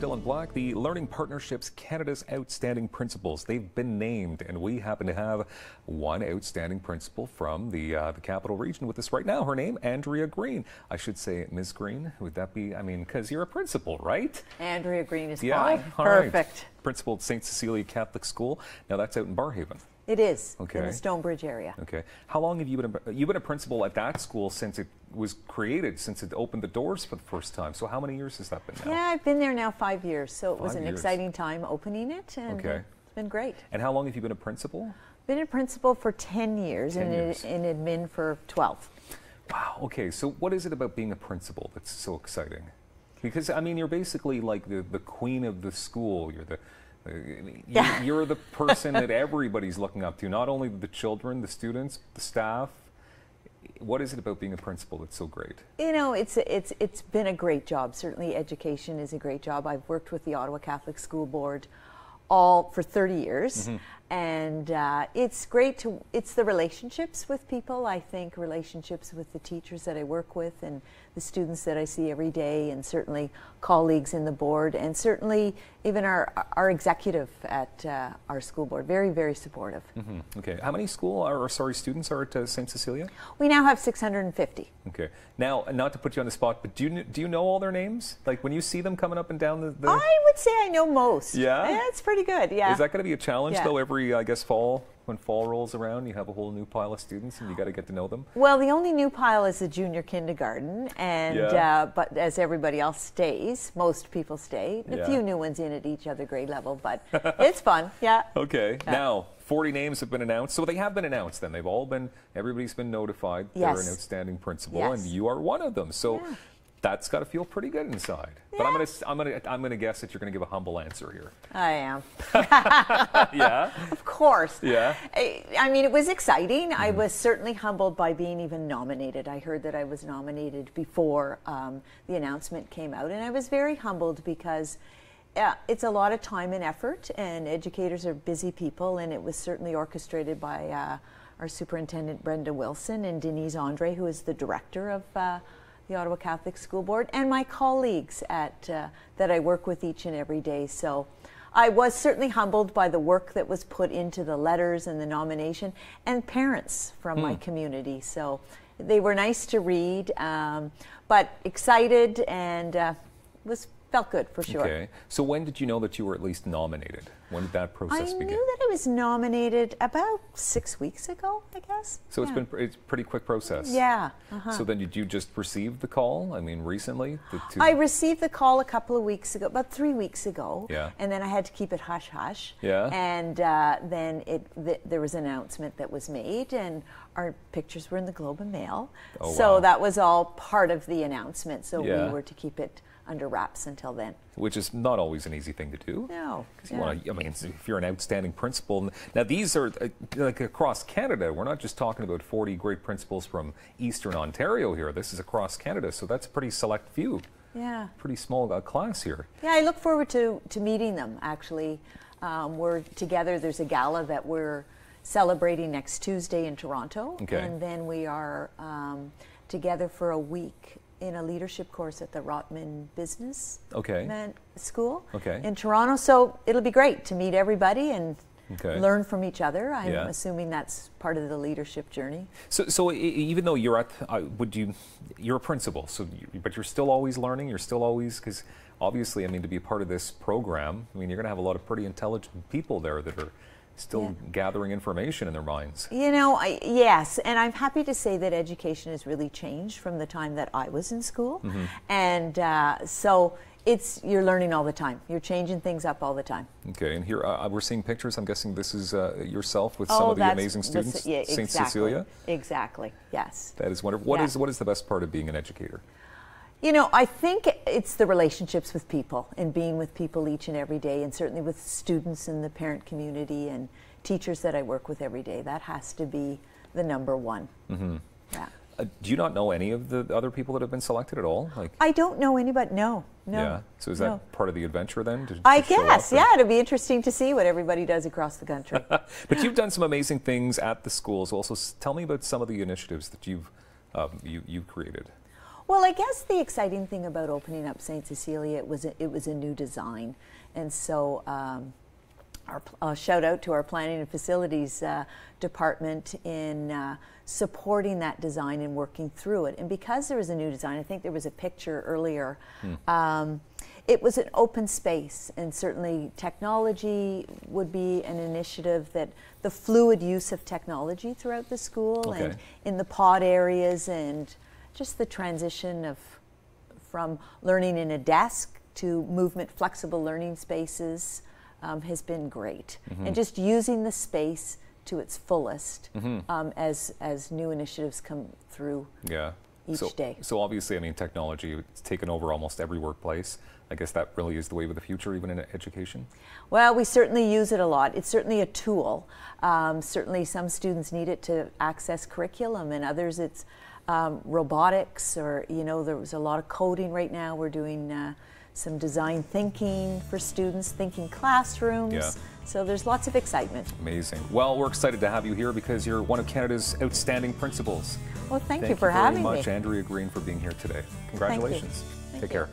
Dylan Black. The Learning Partnerships Canada's Outstanding Principals. They've been named, and we happen to have one outstanding principal from the Capital Region with us right now. Her name, Andrea Green. I should say Ms. Green. Would that be, I mean, because you're a principal, right? Andrea Green is yeah, fine. Perfect. Right. Principal at St. Cecilia Catholic School. Now that's out in Barhaven. It is, okay. In the Stonebridge area. Okay. How long have you been a principal at that school since it was created, since it opened the doors for the first time? So how many years has that been now? Yeah, I've been there now 5 years, so it was an exciting time opening it, and it's been great. And how long have you been a principal? Been a principal for 10 years, and in admin for 12. Wow, okay, so what is it about being a principal that's so exciting? Because, I mean, you're basically like the queen of the school. You're the person that everybody's looking up to, not only the children, the students, the staff. What is it about being a principal that's so great? You know, it's been a great job. Certainly education is a great job. I've worked with the Ottawa Catholic School Board for 30 years. And it's great it's the relationships with people, I think, relationships with the teachers that I work with and the students that I see every day, and certainly colleagues in the board, and certainly even our executive at our school board. Very, very supportive. Okay. How many students are at St. Cecilia? We now have 650. Okay. Now, not to put you on the spot, but do you know all their names? Like when you see them coming up and down the... I would say I know most. Yeah? Yeah, it's pretty good, yeah. Is that going to be a challenge, though, every, I guess, fall? When fall rolls around, you have a whole new pile of students, and you got to get to know them. Well, the only new pile is the junior kindergarten, and but as everybody else stays, most people stay. A few new ones in at each other grade level, but it's fun. Yeah. Okay. Now, 40 names have been announced, so they have been announced. Then everybody's been notified. Yes. They're an outstanding principal, and you are one of them. So. Yeah. That's got to feel pretty good inside. Yeah. But I'm gonna guess that you're gonna give a humble answer here. I am. Yeah. Of course. Yeah. I mean, it was exciting. I was certainly humbled by being even nominated. I heard that I was nominated before the announcement came out, and I was very humbled because it's a lot of time and effort, and educators are busy people, and it was certainly orchestrated by our superintendent Brenda Wilson and Denise Andre, who is the director of the Ottawa Catholic School Board, and my colleagues that I work with each and every day. So I was certainly humbled by the work that was put into the letters and the nomination, and parents from my community. So they were nice to read, but excited, and felt good for sure. Okay. So when did you know that you were at least nominated? When did that process begin? I knew that I was nominated about 6 weeks ago, I guess. So it's a pretty quick process. Yeah. So then did you just receive the call? I mean, recently? I received the call a couple of weeks ago, about 3 weeks ago. Yeah. And then I had to keep it hush-hush. Yeah. And then there was an announcement that was made, and our pictures were in the Globe and Mail. Oh, so wow. that was all part of the announcement. So we were to keep it under wraps until then. Which is not always an easy thing to do. No. Because you want to, I mean, if you're an outstanding principal. Now these are like across Canada. We're not just talking about 40 great principals from Eastern Ontario here. This is across Canada, so that's a pretty select few. Yeah. Pretty small class here. Yeah, I look forward to meeting them, actually. We're together. There's a gala that we're celebrating next Tuesday in Toronto. Okay. And then we are together for a week in a leadership course at the Rotman Business School in Toronto. So it'll be great to meet everybody and learn from each other. I'm assuming that's part of the leadership journey. So even though you're you're a principal, but you're still always learning. You're still always, because obviously, I mean, to be a part of this program, I mean, you're going to have a lot of pretty intelligent people there that are still gathering information in their minds. You know, yes, and I'm happy to say that education has really changed from the time that I was in school, and so you're learning all the time. You're changing things up all the time. Okay, and here we're seeing pictures. I'm guessing this is yourself with some of the amazing students, St. Cecilia. Exactly. Yes. That is wonderful. What is the best part of being an educator? You know, I think it's the relationships with people and being with people each and every day, and certainly with students in the parent community and teachers that I work with every day. That has to be the number one. Yeah. Do you not know any of the other people that have been selected at all? I don't know anybody. No. Yeah. So is that part of the adventure then? I guess. Yeah. It'll be interesting to see what everybody does across the country. But you've done some amazing things at the schools. Also, tell me about some of the initiatives that you've created. Well, I guess the exciting thing about opening up St. Cecilia, it was a new design, and so I'll shout out to our planning and facilities department in supporting that design and working through it. And because there was a new design, I think there was a picture earlier. It was an open space, and certainly technology would be an initiative, that the fluid use of technology throughout the school and in the pod areas, and just the transition from learning in a desk to movement flexible learning spaces has been great. And just using the space to its fullest as new initiatives come through each day. So obviously, I mean, technology, it's taken over almost every workplace. I guess that really is the way of the future, even in education? Well, we certainly use it a lot. It's certainly a tool. Certainly some students need it to access curriculum, and others it's robotics, or, you know, there was a lot of coding right now. We're doing some design thinking for students, thinking classrooms. Yeah. So there's lots of excitement. Amazing. Well, we're excited to have you here because you're one of Canada's outstanding principals. Well, thank you for having me. Thank you very much, Andrea Green, for being here today. Congratulations. Thank you. Take care.